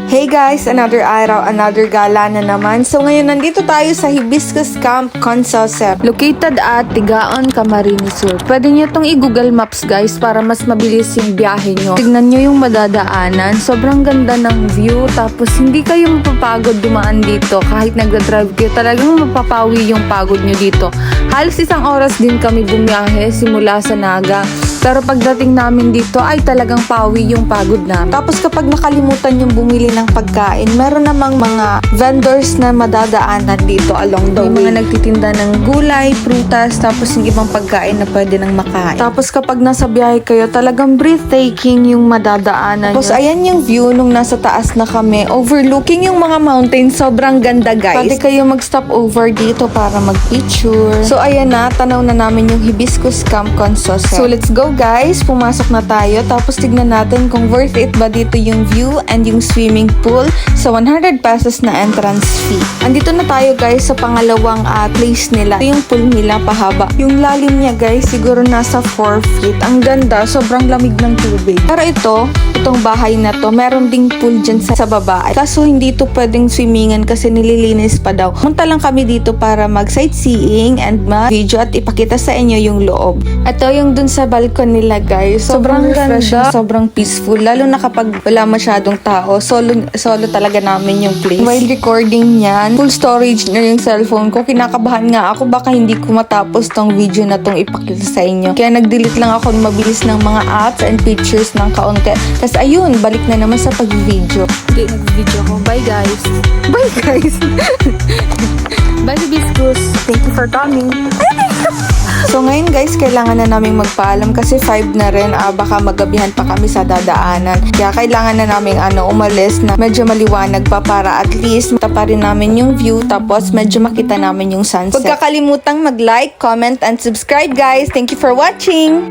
Hey guys, another araw, another gala na naman. So ngayon nandito tayo sa Hibiscus Camp Consulsep, located at Tigaon, Camarines Sur. Pwede nyo itong i-Google Maps guys para mas mabilis yung biyahe nyo. Tignan nyo yung madadaanan, sobrang ganda ng view, tapos hindi kayo mapapagod dumaan dito. Kahit nagdadrive kayo, talagang mapapawi yung pagod nyo dito. Halos 1 oras din kami bumiyahe simula sa Naga. Pero pagdating namin dito ay talagang pawi yung pagod namin. Tapos kapag nakalimutan yung bumili ng pagkain, meron namang mga vendors na madadaanan dito along the way. May mga nagtitinda ng gulay, prutas, tapos yung ibang pagkain na pwede nang makain. Tapos kapag nasa biyahe kayo, talagang breathtaking yung madadaanan. Tapos ayan yung view nung nasa taas na kami, overlooking yung mga mountains. Sobrang ganda guys. Pwede kayo mag-stop over dito para mag-picture. So ayan na, tanaw na namin yung Hibiscus Camp Consulsep. So let's go guys, pumasok na tayo. Tapos tignan natin kung worth it ba dito yung view and yung swimming pool sa 100 pesos na entrance fee. Andito na tayo guys sa pangalawang place nila. Ito yung pool nila, pahaba. Yung lalim niya guys, siguro nasa 4 feet. Ang ganda, sobrang lamig ng tubig. Pero itong bahay na to, meron ding pool dyan sa baba. Kaso hindi to pwedeng swimmingan kasi nililinis pa daw. Punta lang kami dito para mag-sightseeing and mag-video at ipakita sa inyo yung loob. Ito yung dun sa balcony nila guys. Sobrang ganda, sobrang peaceful. Lalo na kapag wala masyadong tao. Solo talaga namin yung place. While recording niyan, full storage na yung cellphone ko. Kinakabahan nga ako baka hindi ko matapos tong video na tong ipakita sa inyo. Kaya nag-delete lang ako mabilis ng mga apps and pictures ng kaunti. Kasi ayun, balik na naman sa pag-video. Okay, nag-video ko. Bye guys. Bye guys. Bye Hibiscus. Thank you for coming. So ngayon guys, kailangan na namin magpaalam kasi 5 na rin, baka magabihan pa kami sa dadaanan. Kaya kailangan na namin umalis na medyo maliwanag pa para at least mata rin namin yung view tapos medyo makita namin yung sunset. Huwag kakalimutang mag-like, comment, and subscribe guys. Thank you for watching!